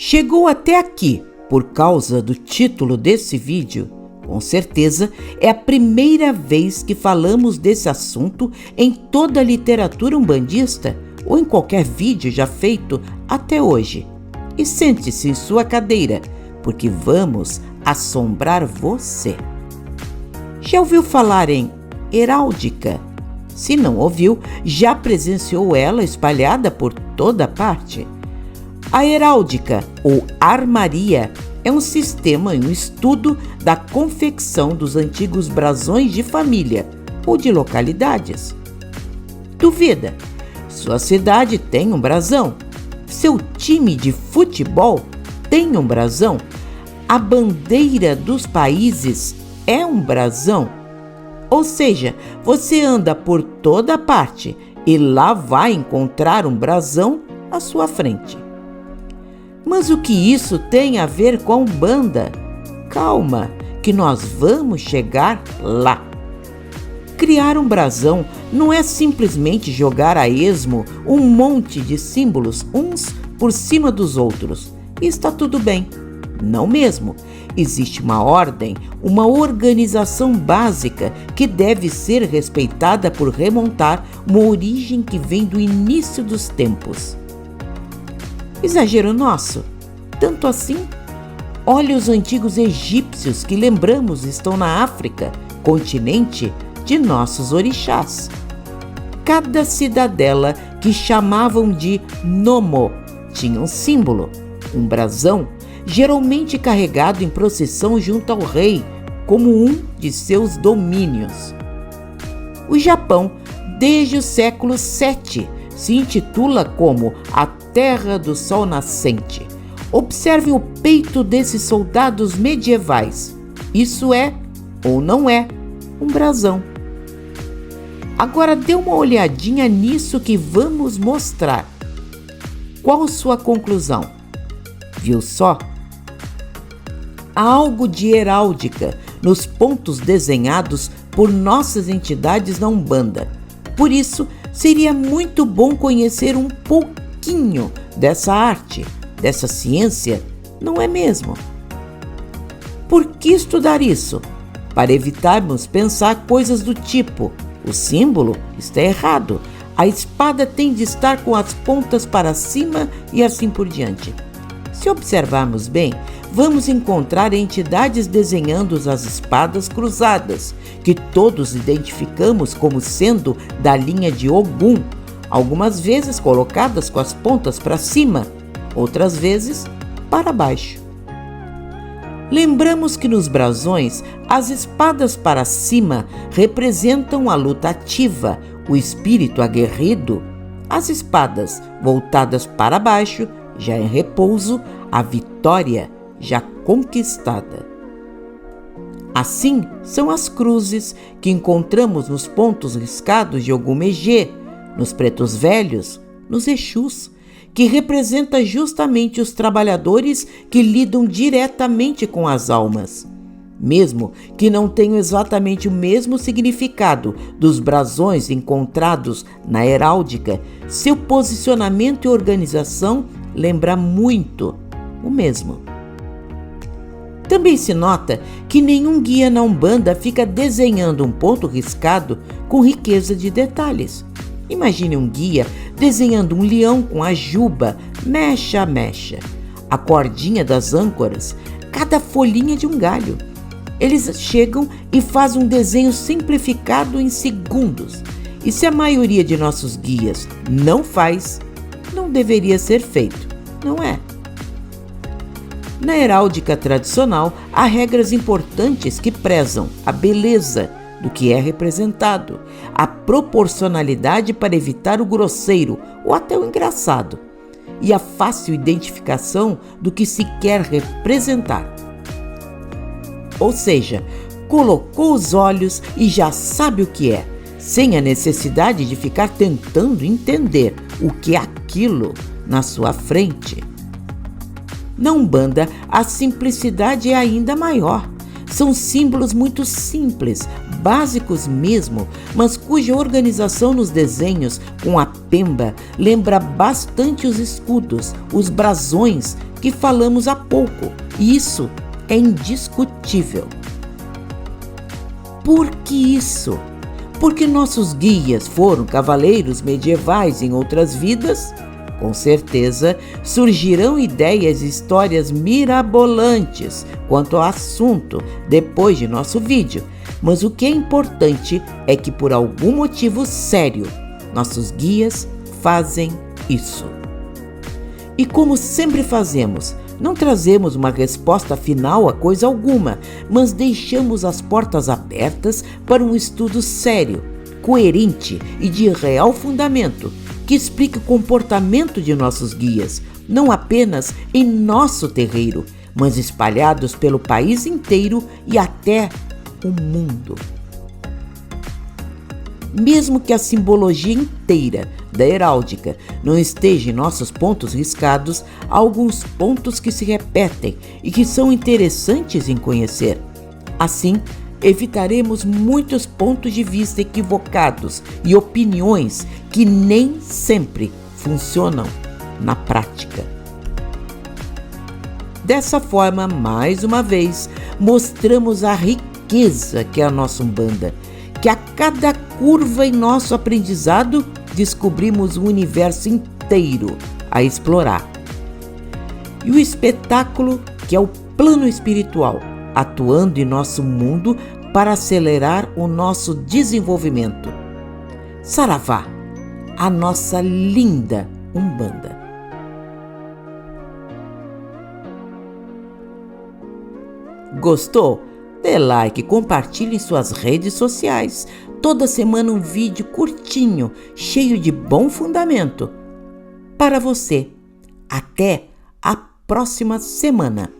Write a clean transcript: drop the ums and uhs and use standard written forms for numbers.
Chegou até aqui por causa do título desse vídeo? Com certeza é a primeira vez que falamos desse assunto em toda a literatura umbandista ou em qualquer vídeo já feito até hoje. E sente-se em sua cadeira, porque vamos assombrar você. Já ouviu falar em heráldica? Se não ouviu, já presenciou ela espalhada por toda parte? A heráldica, ou armaria, é um sistema e um estudo da confecção dos antigos brasões de família ou de localidades. Duvida? Sua cidade tem um brasão? Seu time de futebol tem um brasão? A bandeira dos países é um brasão? Ou seja, você anda por toda parte e lá vai encontrar um brasão à sua frente. Mas o que isso tem a ver com a Umbanda? Calma, que nós vamos chegar lá. Criar um brasão não é simplesmente jogar a esmo um monte de símbolos uns por cima dos outros. E está tudo bem. Não mesmo. Existe uma ordem, uma organização básica que deve ser respeitada por remontar uma origem que vem do início dos tempos. Exagero nosso? Tanto assim? Olha os antigos egípcios que lembramos estão na África, continente de nossos orixás. Cada cidadela que chamavam de nomo tinha um símbolo, um brasão, geralmente carregado em procissão junto ao rei, como um de seus domínios. O Japão, desde o século VII, se intitula como a Terra do Sol Nascente. Observem o peito desses soldados medievais. Isso é, ou não é, um brasão. Agora dê uma olhadinha nisso que vamos mostrar. Qual sua conclusão? Viu só? Há algo de heráldica nos pontos desenhados por nossas entidades na Umbanda. Por isso, seria muito bom conhecer um pouquinho dessa arte, dessa ciência, não é mesmo? Por que estudar isso? Para evitarmos pensar coisas do tipo: o símbolo está errado, a espada tem de estar com as pontas para cima e assim por diante. Se observarmos bem, vamos encontrar entidades desenhando as espadas cruzadas, que todos identificamos como sendo da linha de Ogum, algumas vezes colocadas com as pontas para cima, outras vezes para baixo. Lembramos que nos brasões, as espadas para cima representam a luta ativa, o espírito aguerrido. As espadas voltadas para baixo, já em repouso, a vitória já conquistada. Assim são as cruzes que encontramos nos pontos riscados de Ogum Megê, nos pretos velhos, nos Exus, que representa justamente os trabalhadores que lidam diretamente com as almas. Mesmo que não tenham exatamente o mesmo significado dos brasões encontrados na heráldica, seu posicionamento e organização lembra muito o mesmo. Também se nota que nenhum guia na Umbanda fica desenhando um ponto riscado com riqueza de detalhes. Imagine um guia desenhando um leão com a juba, mecha a mecha, a cordinha das âncoras, cada folhinha de um galho. Eles chegam e fazem um desenho simplificado em segundos. E se a maioria de nossos guias não faz, não deveria ser feito, não é? Na heráldica tradicional, há regras importantes que prezam a beleza do que é representado, a proporcionalidade para evitar o grosseiro ou até o engraçado, e a fácil identificação do que se quer representar. Ou seja, colocou os olhos e já sabe o que é, sem a necessidade de ficar tentando entender o que é aquilo na sua frente. Na Umbanda, a simplicidade é ainda maior. São símbolos muito simples, básicos mesmo, mas cuja organização nos desenhos com a pemba lembra bastante os escudos, os brasões que falamos há pouco. E isso é indiscutível. Por que isso? Porque nossos guias foram cavaleiros medievais em outras vidas? Com certeza surgirão ideias e histórias mirabolantes quanto ao assunto depois de nosso vídeo, mas o que é importante é que por algum motivo sério, nossos guias fazem isso. E como sempre fazemos, não trazemos uma resposta final a coisa alguma, mas deixamos as portas abertas para um estudo sério, coerente e de real fundamento, que explique o comportamento de nossos guias, não apenas em nosso terreiro, mas espalhados pelo país inteiro e até o mundo. Mesmo que a simbologia inteira da heráldica não esteja em nossos pontos riscados, há alguns pontos que se repetem e que são interessantes em conhecer. Assim, evitaremos muitos pontos de vista equivocados e opiniões que nem sempre funcionam na prática. Dessa forma, mais uma vez, mostramos a riqueza que é a nossa Umbanda, que a cada curva em nosso aprendizado descobrimos um universo inteiro a explorar. E o espetáculo que é o plano espiritual, atuando em nosso mundo para acelerar o nosso desenvolvimento. Saravá, a nossa linda Umbanda. Gostou? Dê like, compartilhe em suas redes sociais. Toda semana um vídeo curtinho, cheio de bom fundamento para você. Até a próxima semana.